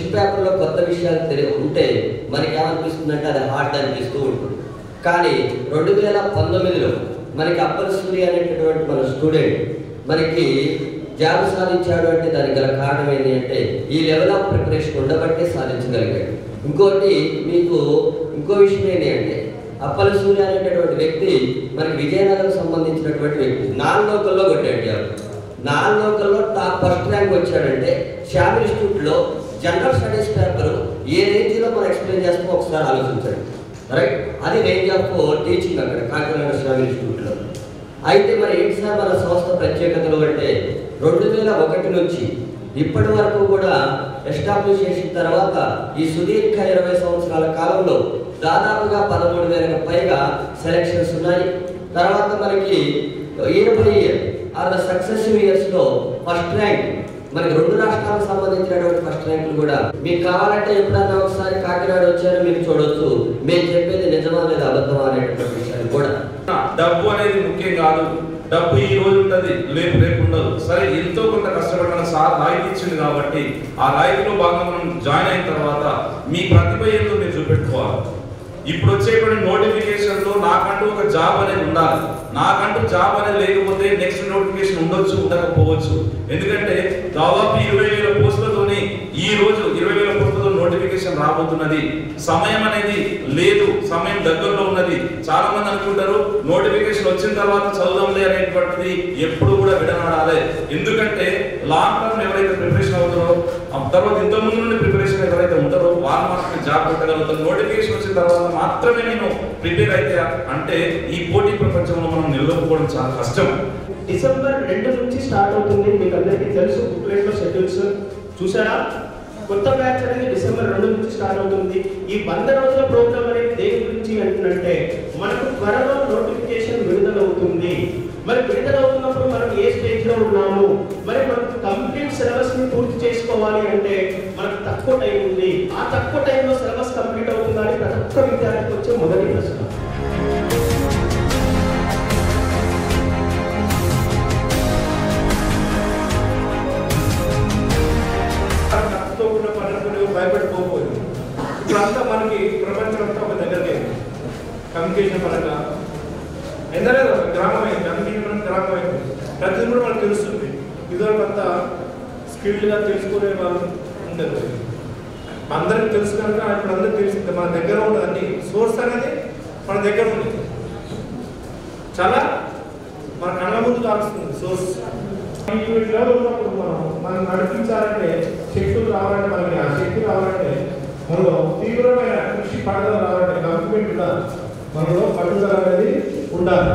Tissue పేపర్లో కొత్త విషయాలు ఉంటే మనకి ఏమనిపిస్తుందంటే అది హార్డ్ అనిపిస్తూ ఉంటుంది. కానీ 2019లో మనకి అప్పల్ సూర్య అనేటటువంటి మన స్టూడెంట్ మనకి జాబ్ సాధించాడు అంటే దానికి గల కారణం ఏంటి అంటే ఈ లెవెల్ ఆఫ్ ప్రిపరేషన్ ఉండబట్టే సాధించగలిగాడు. ఇంకోటి మీకు ఇంకో విషయం ఏంటి అంటే అప్పల్ సూర్య అనేటటువంటి వ్యక్తి మనకి విజయనగరం సంబంధించినటువంటి వ్యక్తి. నాన్ లోకల్లో కొట్టాడు జాబ్. నాన్ లోకల్లో టాప్ ఫస్ట్ ర్యాంక్ వచ్చాడంటే శ్యామ్ ఇన్స్టిట్యూట్లో జనరల్ స్టడీస్ పేపర్ ఏ రేంజ్లో మనం ఎక్స్ప్లెయిన్ చేస్తామో ఒకసారి ఆలోచించండి. రైట్, అది రేంజ్ ఆఫ్ టీచింగ్ అక్కడ కాకినాడ శ్యామ్ ఇన్స్టిట్యూట్లో. అయితే మరి ఏంటి సార్ మన సంస్థ ప్రత్యేకతలు అంటే 2001 నుంచి ఇప్పటి వరకు కూడా ఎస్టాబ్లిష్ చేసిన తర్వాత ఈ సుదీర్ఘ 20 సంవత్సరాల కాలంలో దాదాపుగా 13,000కు పైగా సెలక్షన్స్ ఉన్నాయి. తర్వాత మనకి 20 సక్సెసివ్ ఇయర్స్లో ఫస్ట్ ర్యాంక్ మనకి 2 రాష్ట్రాలకు సంబంధించినటువంటి ఫస్ట్ ర్యాంకులు కూడా. మీకు కావాలంటే ఎప్పుడన్నా ఒకసారి కాకినాడ వచ్చారో మీరు చూడొచ్చు. మేము చెప్పేది నిజమా లేదా అబద్ధమా అనేటువంటి విషయాలు కూడా. డబ్బు అనేది ముఖ్యం కాదు. డబ్బు ఈ రోజు ఉంటుంది, రేపు ఉండదు. సరే, ఎంతో కొంత కష్టపడిన సార్ రాయితీ ఇచ్చింది కాబట్టి ఆ రాయితీలో భాగంగా మనం జాయిన్ అయిన తర్వాత మీ ప్రతిభ ఏంటో మీరు చూపెట్టుకోవాలి. ఇప్పుడు వచ్చేటువంటి నోటిఫికేషన్లో నాకంటూ ఒక జాబ్ అనేది ఉండాలి. నాకంటూ జాబ్ అనేది లేకపోతే నెక్స్ట్ నోటిఫికేషన్ ఉండొచ్చు, ఉండకపోవచ్చు. ఎందుకంటే దాదాపు 20,000 పోస్టులతోని ఈ రోజు 20,000 పోస్టులతో నోటిఫికేషన్ రాబోతున్నది. సమయం అనేది లేదు, సమయం దగ్గరలో ఉన్నది. చాలా మంది అనుకుంటారు నోటిఫికేషన్ వచ్చిన తర్వాత చదువుదాంలే అనేటువంటిది ఎప్పుడు కూడా విడనాడాలి. ఎందుకంటే లాంగ్ టర్మ్ ఎవరైతే ప్రిపరేషన్ అవుతారో తర్వాత ఇంతకుముందు నుండి ప్రిపరేషన్ ఎవరైతే ఉంటారో వాళ్ళు మాత్రమే జాబ్ పెట్టగలుగుతారు. నోటిఫికేషన్ వచ్చిన తర్వాత మాత్రమే నేను ప్రిపేర్ అయితే అంటే ఈ పోటీ ప్రపంచంలో మనం నిలబడుకోవడం చాలా కష్టం. డిసెంబర్ 2 నుంచి స్టార్ట్ అవుతుంది. మీకు అందరికీ తెలుసు, బుక్లెట్లో షెడ్యూల్స్ చూసారా. కొత్త బ్యాచ్ అనేది డిసెంబర్ 2 నుంచి స్టార్ట్ అవుతుంది. ఈ 100 రోజుల ప్రోగ్రామ్ అనేది దేని గురించి అంటున్నంటే మనకు త్వరలో నోటిఫికేషన్ విడుదలవుతుంది. మరి విడుదలవుతున్నప్పుడు మనం ఏ స్టేజ్లో ఉన్నాము, మరి మనకు కంప్లీట్ సిలబస్ని పూర్తి చేసుకోవాలి అంటే మనకు తక్కువ టైం ఉంది. ఆ తక్కువ టైంలో సిలబస్ కంప్లీట్ అవుతుందని ప్రతి ఒక్క విద్యార్థికి వచ్చే మొదటి ప్రశ్న. భయపడిపోలేదు. ఇప్పుడంతా మనకి ప్రపంచం అంతా ఒక దగ్గరనే కమ్యూనికేషన్ పరంగా ఎందరో గ్రామమైంది. కమ్యూనికేషన్ పరంగా గ్రామమైంది. ప్రతిదీ కూడా మనకు తెలుస్తుంది. ఇదివరకు అంతా స్కిల్డ్గా తెలుసుకునే వాళ్ళు ఉండదు. అందరికి తెలుసు కనుక ఇప్పుడు అందరికి తెలిసింది. మన దగ్గర ఉండదండి. సోర్స్ అనేది మన దగ్గర ఉంది. చాలా మన కళ్ళ ముందు కాలుస్తుంది సోర్స్. ఉన్నప్పుడు మనం నడిపించాలంటే శక్తులు రావాలంటే మనకి ఆ శక్తి రావాలంటే మనలో తీవ్రమైన కృషి పట్టుదల రావాలంటే కమిట్మెంట్ మనలో పట్టుదల అనేది ఉండాలి.